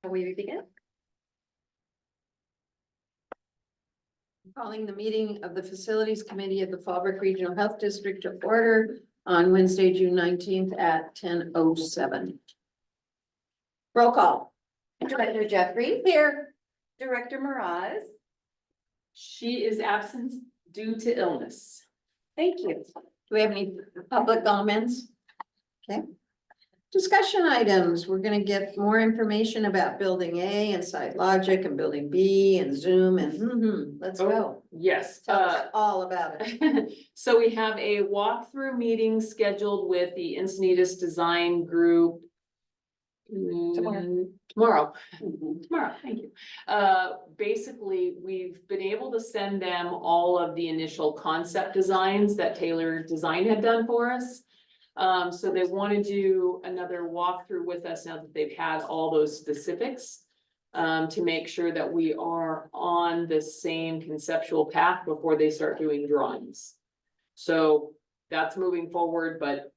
Can we begin? Calling the meeting of the Facilities Committee of the Fallbrook Regional Health District to order on Wednesday, June 19th at 10:07. Roll call. Director Jeffrey. Here. Director Miraz. She is absent due to illness. Thank you. Do we have any public comments? Okay. Discussion items. We're gonna get more information about building A and Site Logic and building B and Zoom and let's go. Yes. Tell us all about it. So we have a walkthrough meeting scheduled with the Encinitas Design Group. Tomorrow, thank you. Basically, we've been able to send them all of the initial concept designs that Taylor Design had done for us. So they want to do another walkthrough with us now that they've had all those specifics. To make sure that we are on the same conceptual path before they start doing drawings. So that's moving forward, but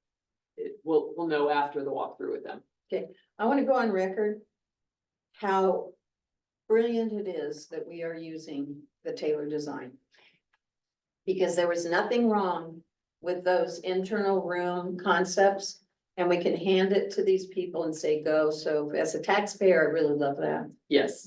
we'll know after the walkthrough with them. I want to go on record how brilliant it is that we are using the Taylor design. Because there was nothing wrong with those internal room concepts, and we can hand it to these people and say, go. So as a taxpayer, I really love that. Yes,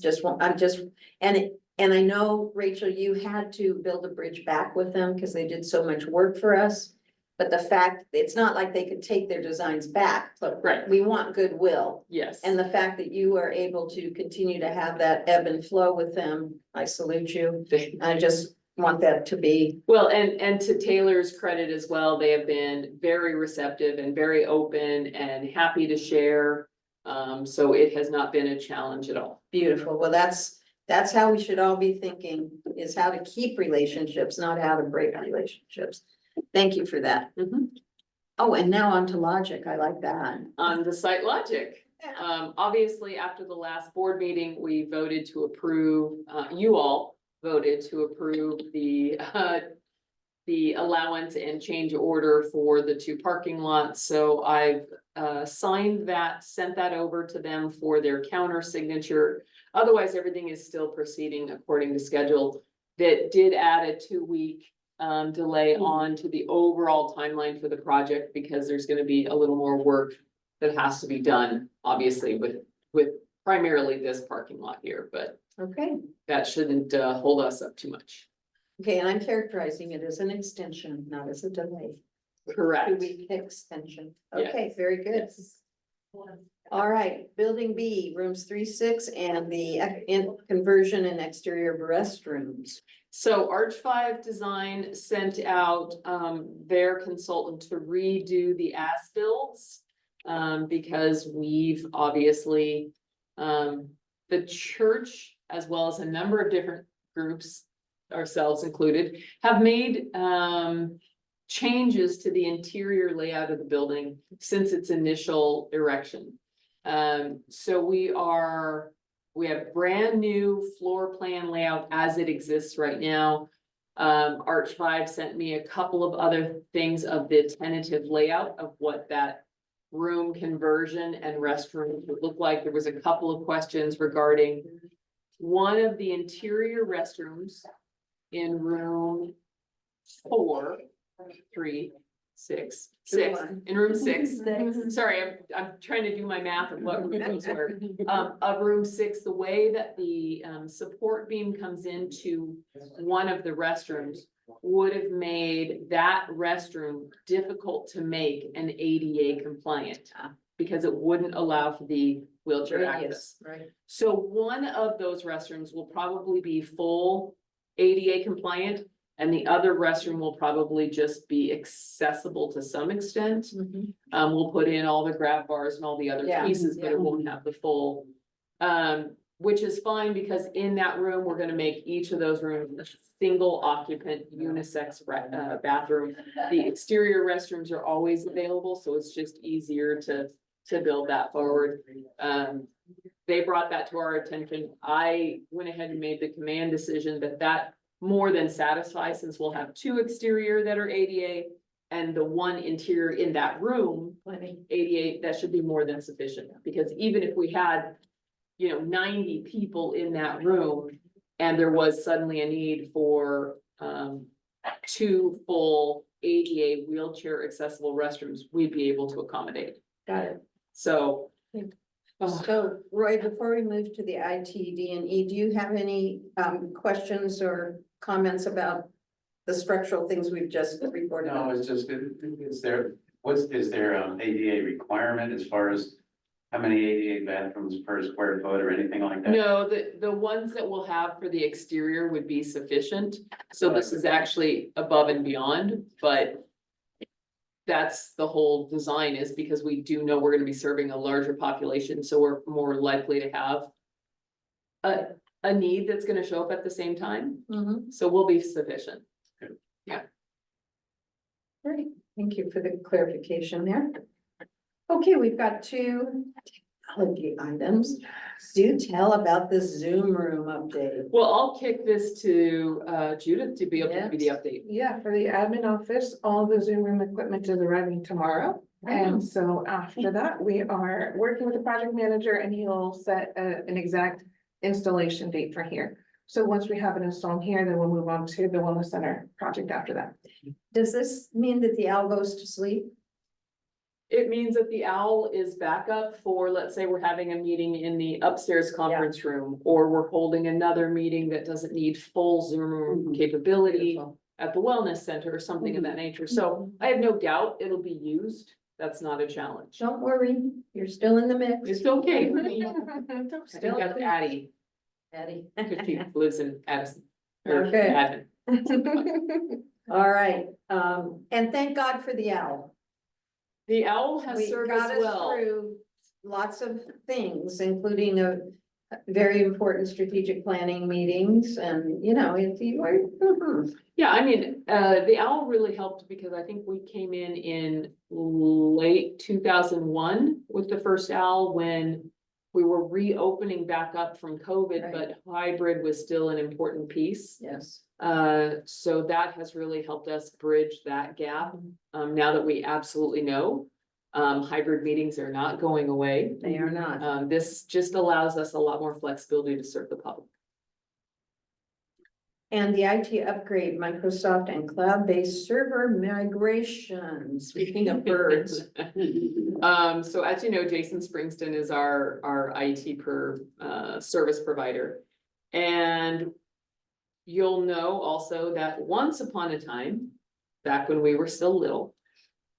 And I know, Rachel, you had to build a bridge back with them because they did so much work for us. But the fact, it's not like they could take their designs back, but right, we want goodwill. yes. And the fact that you are able to continue to have that ebb and flow with them, I salute you. I just want that to be. Well, and to Taylor's credit as well, they have been very receptive and very open and happy to share. So it has not been a challenge at all. Beautiful. Well, that's how we should all be thinking, is how to keep relationships, not how to break relationships. Thank you for that. Mhm. Oh, and now on to logic. I like that. On the site logic. Obviously, after the last board meeting, we voted to approve, you all voted to approve the allowance and change order for the 2 parking lots. So I've signed that, sent that over to them for their counter signature. Otherwise, everything is still proceeding according to schedule. That did add a 2-week delay on to the overall timeline for the project, because there's gonna be a little more work that has to be done, obviously, with primarily this parking lot here, but Okay. that shouldn't hold us up too much. Okay, and I'm characterizing it as an extension, not as a delay. Correct. 2-week extension. Yes. Okay, very good. Yes. All right, building B, rooms 3, 6, and the conversion and exterior restrooms. So Arch 5 Design sent out their consultant to redo the as-bills. Because we've obviously, the church, as well as a number of different groups, ourselves included, have made changes to the interior layout of the building since its initial erection. So we have brand new floor plan layout as it exists right now. Arch 5 sent me a couple of other things of the tentative layout of what that room conversion and restroom would look like. There was a couple of questions regarding one of the interior restrooms in room 4, 3, 6, 6, in room 6. Sorry, I'm trying to do my math of what rooms were. Of room 6, the way that the support beam comes into one of the restrooms would have made that restroom difficult to make an ADA compliant, because it wouldn't allow for the wheelchair access. Right. So one of those restrooms will probably be full ADA compliant, and the other restroom will probably just be accessible to some extent. We'll put in all the grab bars and all the other Yeah, pieces, but yeah. it won't have the full. Which is fine, because in that room, we're gonna make each of those rooms a single occupant unisex bathroom. The exterior restrooms are always available, so it's just easier to build that forward. They brought that to our attention. I went ahead and made the command decision that more than satisfies, since we'll have 2 exterior that are ADA and the 1 interior in that room, Plenty. ADA, that should be more than sufficient. Because even if we had 90 people in that room. And there was suddenly a need for, 2 full ADA wheelchair accessible restrooms, we'd be able to accommodate. Got it. So. So Roy, before we move to the ITD&E, do you have any questions or comments about the structural things we've just reported No, on? it's just, is there ADA requirement as far as how many ADA bathrooms per square foot or anything like that? No, the ones that we'll have for the exterior would be sufficient. So this is actually above and beyond, but that's the whole design, is because we do know we're gonna be serving a larger population, so we're more likely to have a need that's gonna show up at the same time, Mhm. so we'll be sufficient. Great, thank you for the clarification there. Okay, we've got 2 technology items. Do tell about the Zoom room update. Well, I'll kick this to Judith to be able to give you the update. Yeah, for the admin office, all the Zoom room equipment is arriving tomorrow. And so after that, we are working with the project manager and he'll set an exact installation date for here. So once we have it installed here, then we'll move on to the wellness center project after that. Does this mean that the owl goes to sleep? It means that the owl is backup for, let's say we're having a meeting in the upstairs conference room, or we're holding another meeting that doesn't need full Zoom room capability Beautiful. at the wellness center or something of that nature. So I have no doubt it'll be used. That's not a challenge. Don't worry, you're still in the mix. It's okay for me. I Still think that's Addie, Patty. because she lives in Addison. or Okay. Admin. All right, and thank God for the owl. The owl has We served got us us well. through lots of things, including a very important strategic planning meetings and, if you were. Yeah, I mean, the owl really helped because I think we came in late 2001 with the first owl, when we were reopening back up from COVID, Right. but hybrid was still an important piece. Yes. So that has really helped us bridge that gap. Now that we absolutely know, hybrid meetings are not going away. They are not. This just allows us a lot more flexibility to serve the public. And the IT upgrade, Microsoft and cloud-based server migration, speaking of birds. So as you know, Jason Springston is our IT service provider. And you'll know also that once upon a time, back when we were still little,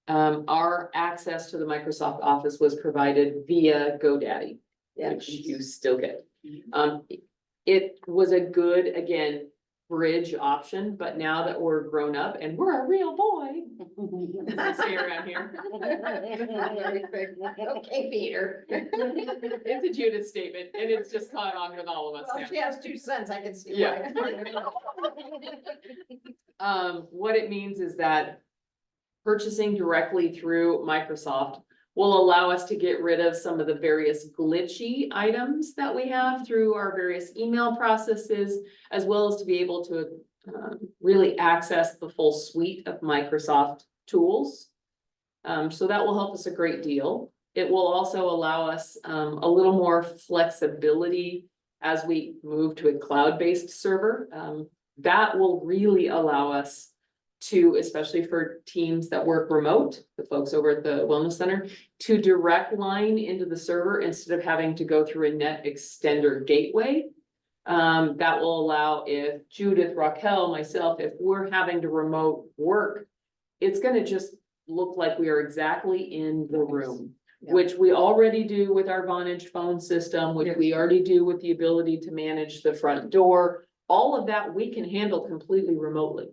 our access to the Microsoft Office was provided via GoDaddy, Yeah. which you still get. It was a good, again, bridge option, but now that we're grown up and we're a real boy, as we say around here. Okay, Peter. It's a Judith statement, and it's just caught on with all of us Well, now. she has 2 cents, I can see Yeah. why. What it means is that purchasing directly through Microsoft will allow us to get rid of some of the various glitchy items that we have through our various email processes, as well as to be able to really access the full suite of Microsoft tools. So that will help us a great deal. It will also allow us a little more flexibility as we move to a cloud-based server. That will really allow us to, especially for teams that work remote, the folks over at the Wellness Center, to direct line into the server instead of having to go through a net extender gateway. That will allow, if Judith, Raquel, myself, if we're having to remote work, it's gonna just look like we are exactly in the room. Yeah. Which we already do with our Vonage phone system, which we already do with the ability to manage the front door. All of that we can handle completely remotely.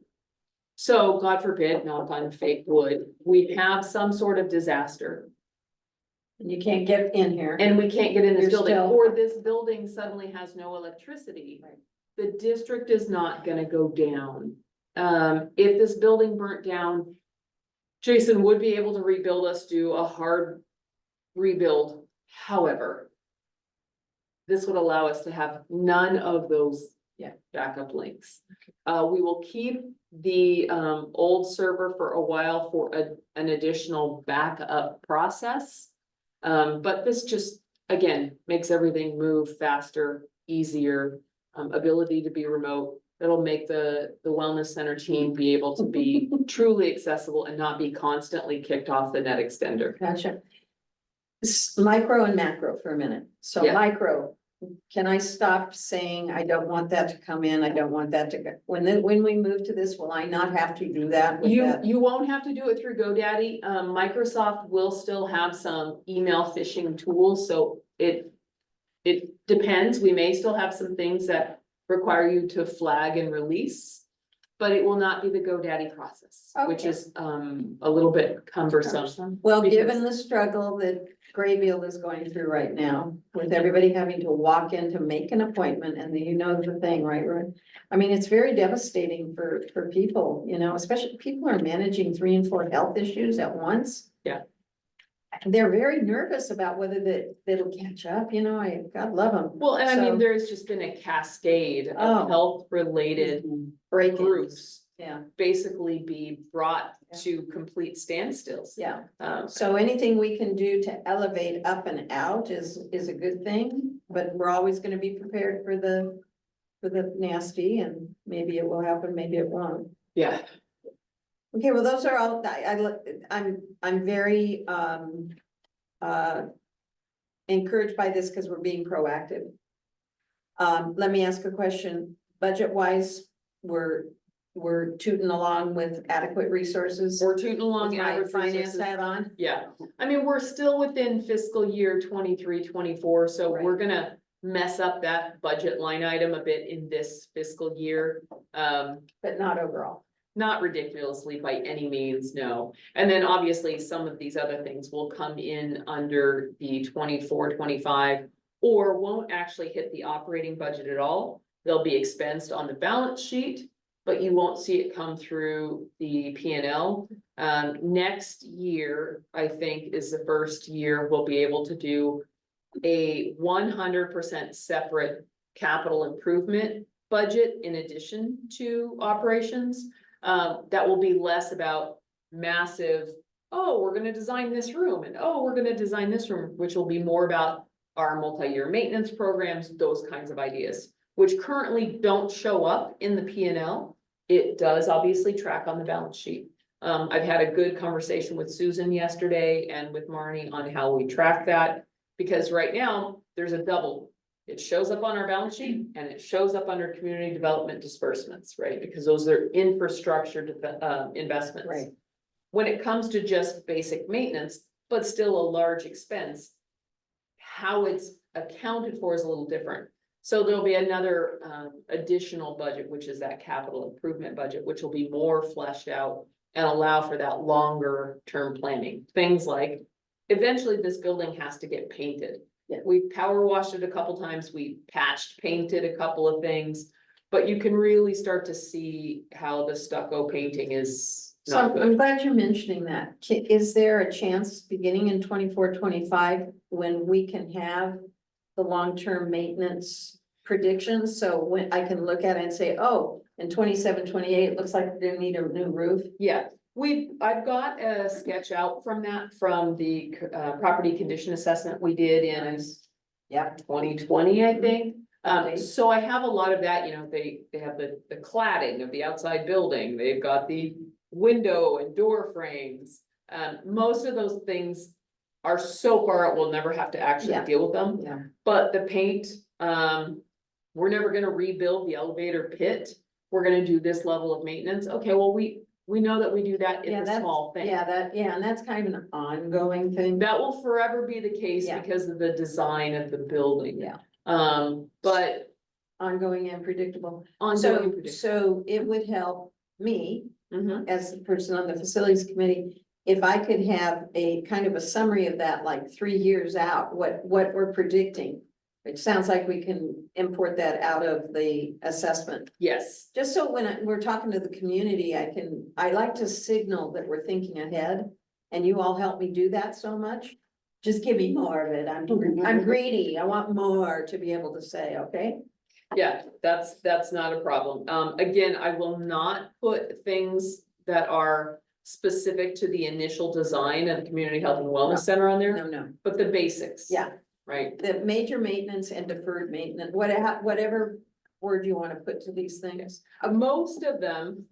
So God forbid, knock on fake wood, we have some sort of disaster You can't get in here. and we can't get in this You're building, still- or this building suddenly has no electricity. Right. The district is not gonna go down. If this building burnt down, Jason would be able to rebuild us, do a hard rebuild. However, this would allow us to have none of those backup links. We will keep the old server for a while for an additional backup process. But this just again, makes everything move faster, easier, ability to be remote. It'll make the wellness center team be able to be truly accessible and not be constantly kicked off the net extender. Gotcha. Micro and macro for a minute. So Yeah. micro, can I stop saying, I don't want that to come in, I don't want that to go, when we move to this, will I not have to do that with that? You won't have to do it through GoDaddy. Microsoft will still have some email phishing tools, so it depends. We may still have some things that require you to flag and release, but it will not be the GoDaddy process, which Okay. is a little bit cumbersome. Well, because- given the struggle that Graybeal is going through right now, with everybody having to walk in to make an appointment, and you know the thing, right, Roy? I mean, it's very devastating for people, you know, especially people are managing 3 and 4 health issues at once. Yeah. They're very nervous about whether that'll catch up, you know, God love them. Well, and I So- mean, there's just been a cascade Oh. of health-related Break-ins, groups yeah, basically be brought Yeah. to complete standstills. yeah. Um, So anything we can do to elevate up and out is a good thing, but we're always gonna be prepared for the nasty, and maybe it will happen, maybe it won't. yeah, Okay, well, those are all, I'm very, encouraged by this because we're being proactive. Let me ask a question. Budget wise, we're tooting along with adequate resources. we're tooting along With my average finance resources. hat on. Yeah, I mean, we're still within fiscal year 23-24, so Right. we're gonna mess up that budget line item a bit in this fiscal year. But not overall. Not ridiculously by any means, no. And then obviously some of these other things will come in under the 24-25, or won't actually hit the operating budget at all. They'll be expensed on the balance sheet, but you won't see it come through the P&L. Next year, I think, is the first year we'll be able to do a 100% separate capital improvement budget in addition to operations. That will be less about massive, oh, we're gonna design this room, and oh, we're gonna design this room, which will be more about our multi-year maintenance programs, those kinds of ideas, which currently don't show up in the P&L. It does obviously track on the balance sheet. I've had a good conversation with Susan yesterday and with Marnie on how we track that, because right now, there's a double. It shows up on our balance sheet and it shows up under community development disbursements, right? Because those are infrastructure investments. Right. When it comes to just basic maintenance, but still a large expense, how it's accounted for is a little different. So there'll be another additional budget, which is that capital improvement budget, which will be more fleshed out and allow for that longer term planning. Things like, eventually this building has to get painted. Yeah. We power washed it a couple times, we patched, painted a couple of things, but you can really start to see how the stucco painting is So not I'm good. glad you're mentioning that. Is there a chance beginning in 24-25 when we can have the long-term maintenance predictions? So when I can look at it and say, oh, in 27-28, it looks like we're gonna need a new roof. Yeah, I've got a sketch out from that, from the property condition assessment we did in Yeah. 2020, I think. Okay. So I have a lot of that, you know, they have the cladding of the outside building, they've got the window and door frames. Most of those things are so far out, we'll never have to actually Yeah. deal with them. Yeah. But the paint, we're never gonna rebuild the elevator pit. We're gonna do this level of maintenance. Okay, well, we know that we do that, Yeah, it's a that's- small thing. And that's kind of an ongoing thing. That will forever be the case Yeah. because of the design of the building. Yeah. But Ongoing and predictable. ongoing. So, predictable. so it would help me Mhm. as the person on the facilities committee, if I could have a kind of a summary of that, like 3 years out, what we're predicting. It sounds like we can import that out of the assessment. Yes, Just so when we're talking to the community, I like to signal that we're thinking ahead. And you all help me do that so much. Just give me more of it. I'm greedy. I want more to be able to say, okay? yeah, that's not a problem. Again, I will not put things that are specific to the initial design of the Community Health and Wellness Center on there, No, but the basics. yeah, right? the major maintenance and deferred maintenance, whatever word you wanna put to these things. Most of them,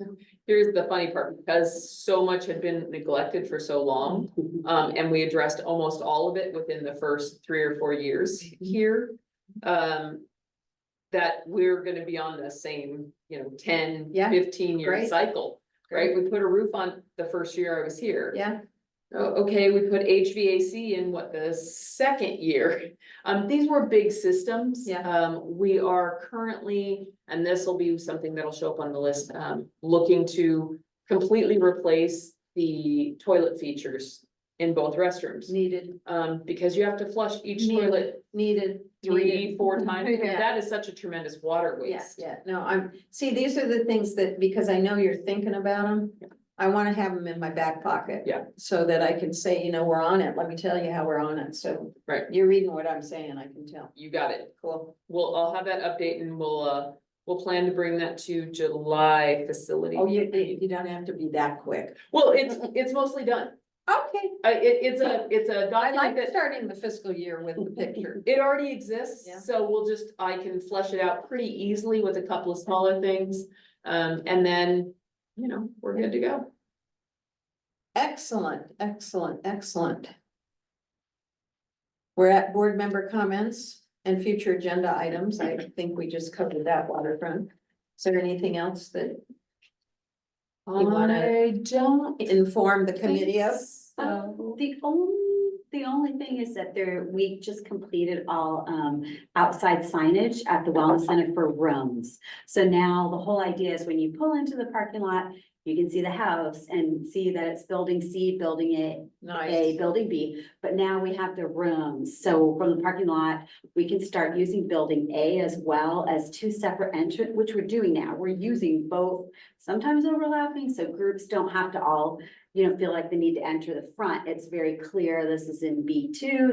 here's the funny part, because so much had been neglected for so long. And we addressed almost all of it within the first 3 or 4 years here. That we're gonna be on the same, 10, Yeah, 15-year great. cycle, right? We put a roof on the first year I was here. Yeah, Okay, we put HVAC in the second year. These were big systems. Yeah. We are currently, and this will be something that'll show up on the list, looking to completely replace the toilet features in both restrooms. needed, Because you have to flush each Needed. toilet needed. 3-4 times. Yeah. That is such a tremendous water Yeah, waste. yeah, no, see, these are the things that, because I know you're thinking about them. I wanna have them in my back pocket. Yeah. So that I can say, we're on it, let me tell you how we're on it, so. Right. You're reading what I'm saying, I can tell, You got it. cool. I'll have that update and we'll plan to bring that to July facility. Oh, you don't have to be that quick. Well, it's mostly done. Okay. It's a I document like that, starting the fiscal year with the picture. it already exists, Yeah. so I can flesh it out pretty easily with a couple of smaller things. And then, we're good to go. Excellent, excellent, excellent. We're at board member comments and future agenda items. I think we just covered that waterfront. Is there anything else that You wanna I don't inform the committee of? So the only thing is that we just completed all outside signage at the Wellness Center for rooms. So now the whole idea is when you pull into the parking lot, you can see the house and see that it's building C, building A, Nice. building B, but now we have the rooms. So from the parking lot, we can start using building A as well as 2 separate entrance, which we're doing now. We're using both, sometimes overlapping, so groups don't have to all, feel like they need to enter the front. It's very clear, this is in B2,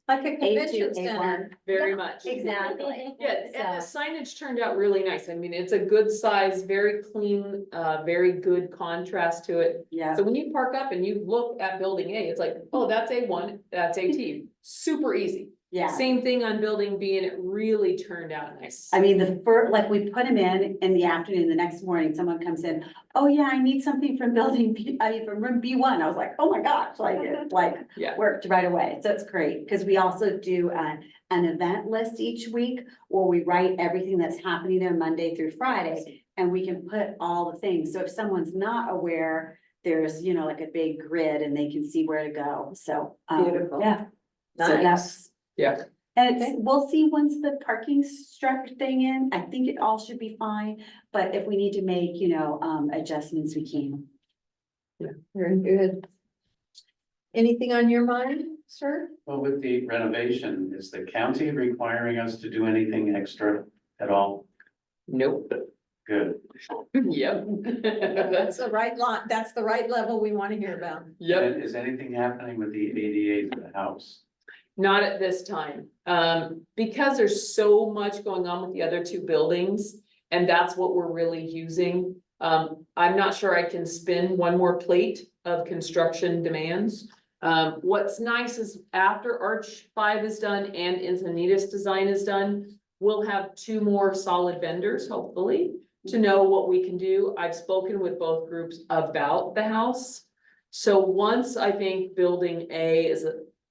Like a A2, convention center. very Yeah, much. exactly. Yeah, and the So- signage turned out really nice. I mean, it's a good size, very clean, very good contrast to it. Yeah. So when you park up and you look at building A, it's like, oh, that's A1, that's AT, super easy. Yeah. Same thing on building B, and it really turned out nice. I mean, like we put them in the afternoon, the next morning, someone comes in, oh yeah, I need something from building B, from room B1. I was like, oh my gosh, Yeah. worked right away. So it's great, because we also do an event list each week where we write everything that's happening there Monday through Friday, and we can put all the things. So if someone's not aware, there's, like a big grid and they can see where to go. So, Beautiful. yeah. So Nice. that's, Yeah, and Okay. we'll see once the parking struct thing in, I think it all should be fine, but if we need to make, adjustments, we can. Very good. Anything on your mind, sir? Well, with the renovation, is the county requiring us to do anything extra at all? nope, Good. yep. That's the right lot, that's the right level we want to hear about. Yep. And is anything happening with the ADA for the house? Not at this time, because there's so much going on with the other 2 buildings, and that's what we're really using. I'm not sure I can spin one more plate of construction demands. What's nice is after Arch 5 is done and Encinitas design is done, we'll have 2 more solid vendors, hopefully, to know what we can do. I've spoken with both groups about the house. So once I think building A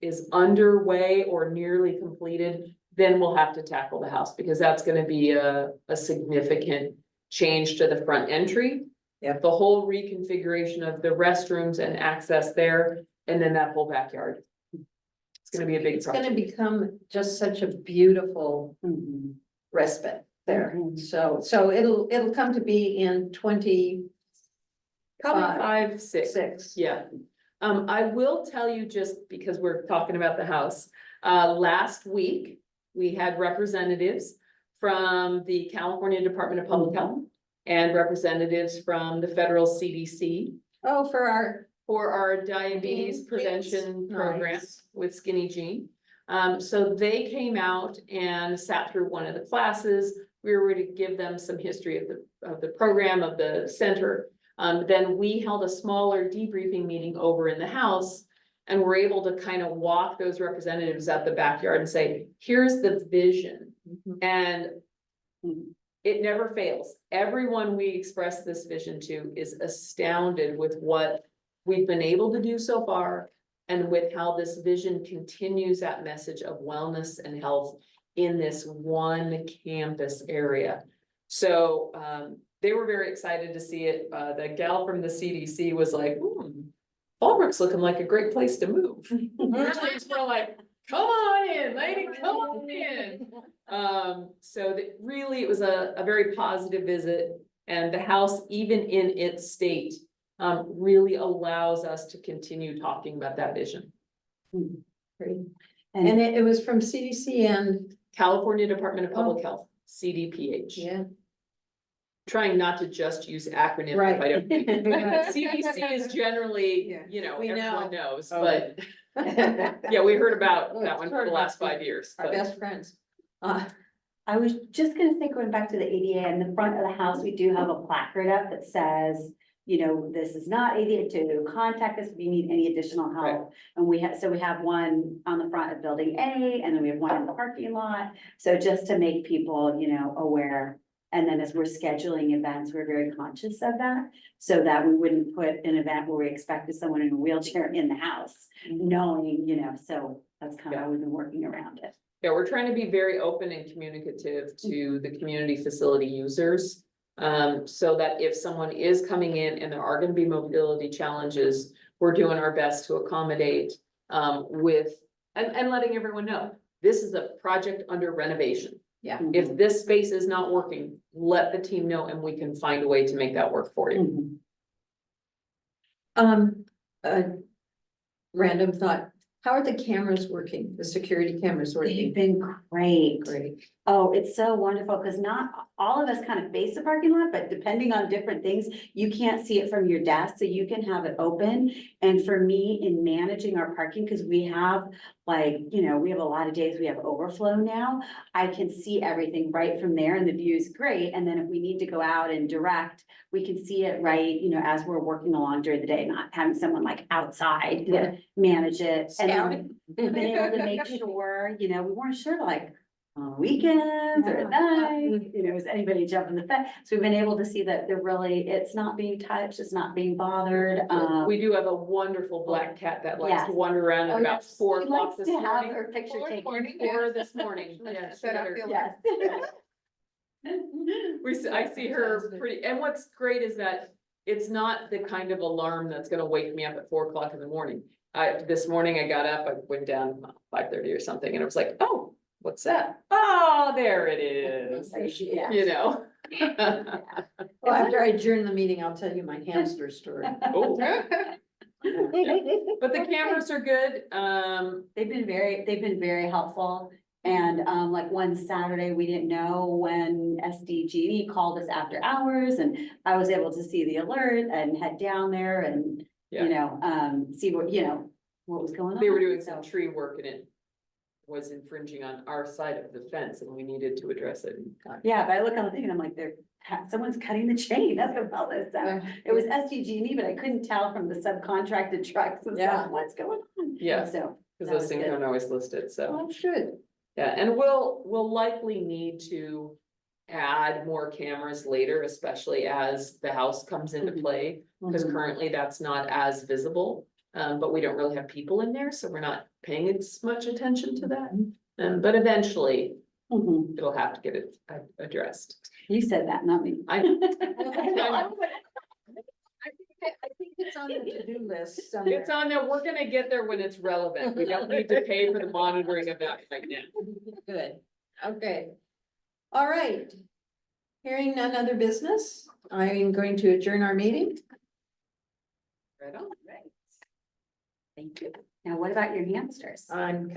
is underway or nearly completed, then we'll have to tackle the house, because that's gonna be a significant change to the front entry. Yep. The whole reconfiguration of the restrooms and access there, and then that whole backyard. It's gonna be a big It's gonna project. become just such a beautiful respite there. Mhm. So it'll come to be in 26. Probably 5, 6. Yeah, I will tell you, just because we're talking about the house, last week, we had representatives from the California Department of Public Health and representatives from the federal CDC Oh, for our diabetes Jeans? prevention program Nice. with Skinny Jean. So they came out and sat through one of the classes. We were to give them some history of the program, of the center. Then we held a smaller debriefing meeting over in the house. And we're able to kind of walk those representatives at the backyard and say, here's the vision. And it never fails. Everyone we express this vision to is astounded with what we've been able to do so far. And with how this vision continues that message of wellness and health in this one campus area. So they were very excited to see it. The gal from the CDC was like, Fallbrook's looking like a great place to move. We're like, come on in, lady, come on in. So that really, it was a very positive visit, and the house, even in its state, really allows us to continue talking about that vision. Great. And it was from CDC and, California Department of Public Health, CDPH. yeah. Trying not to just use acronyms. Right. If I don't. CDC is generally, Yeah. you know, We everyone know. knows, Oh. but yeah, we heard about that one for the last 5 years. Our but- best friends. I was just gonna say, going back to the ADA, in the front of the house, we do have a placard up that says, you know, this is not ADA, to contact us if you need any additional Right. help. And we have one on the front of building A, and then we have one in the parking lot. So just to make people, you know, aware. And then as we're scheduling events, we're very conscious of that, so that we wouldn't put an event where we expected someone in a wheelchair in the house, knowing, you know, so that's kind of how we've been working around it. Yeah, we're trying to be very open and communicative to the community facility users. So that if someone is coming in and there are gonna be mobility challenges, we're doing our best to accommodate, with, and letting everyone know, this is a project under renovation. Yeah. If this space is not working, let the team know and we can find a way to make that work for you. Mhm. A random thought, how are the cameras working, the security cameras They've working? been great. Great. Oh, it's so wonderful, because not all of us kind of face the parking lot, but depending on different things, you can't see it from your desk, so you can have it open. And for me, in managing our parking, because we have, like, you know, we have a lot of days we have overflow now, I can see everything right from there, and the view is great. And then if we need to go out and direct, we can see it right, you know, as we're working along during the day, not having someone like outside Yeah. to manage it. And then Scouting. we've been able to make sure, you know, we weren't sure, like, on weekends or at Yeah. night, you know, is anybody jumping the fence? So we've been able to see that they're really, it's not being touched, it's not being bothered. We do have a wonderful black cat that likes to Yes. wander around at Oh, about yes. 4 She o'clock likes this to have morning. her picture 4 in the taken. morning. 4 this morning. Yeah, she Set had up her- the Yes. I see her pretty, and what's great is that it's not the kind of alarm that's gonna wake me up at 4 o'clock in the morning. This morning I got up, I went down 5:30 or something, and I was like, oh, what's that? Oh, there it is, There she is. you know? Well, after I adjourn the meeting, I'll tell you my hamster story. Oh, but the cameras are good, They've been very helpful. And like one Saturday, we didn't know when SDG called us after hours, and I was able to see the alert and head down there and, Yeah. you know, see what, you know, what was going on. they were doing So- some tree work and it was infringing on our side of the fence and we needed to address it. Yeah, but I look on the thing and I'm like, someone's cutting the chain, that's what all this stuff. It was SDG&E, but I couldn't tell from the subcontracted trucks and Yeah. stuff, what's going on? Yeah, So. because that those was things good. aren't always listed, so. Oh, good. Yeah, and we'll likely need to add more cameras later, especially as the house comes into Mhm. play. Because Mhm. currently that's not as visible, but we don't really have people in there, so we're not paying as much attention to that. But eventually Mhm. it'll have to get it addressed. You said that, not me. I, I think it's on the to-do list somewhere. it's on there, we're gonna get there when it's relevant. We don't need to pay for the monitoring of that right now. Good, okay. All right. Hearing none other business, I am going to adjourn our meeting. Right on. Right. Thank you. Now, what about your hamsters? I'm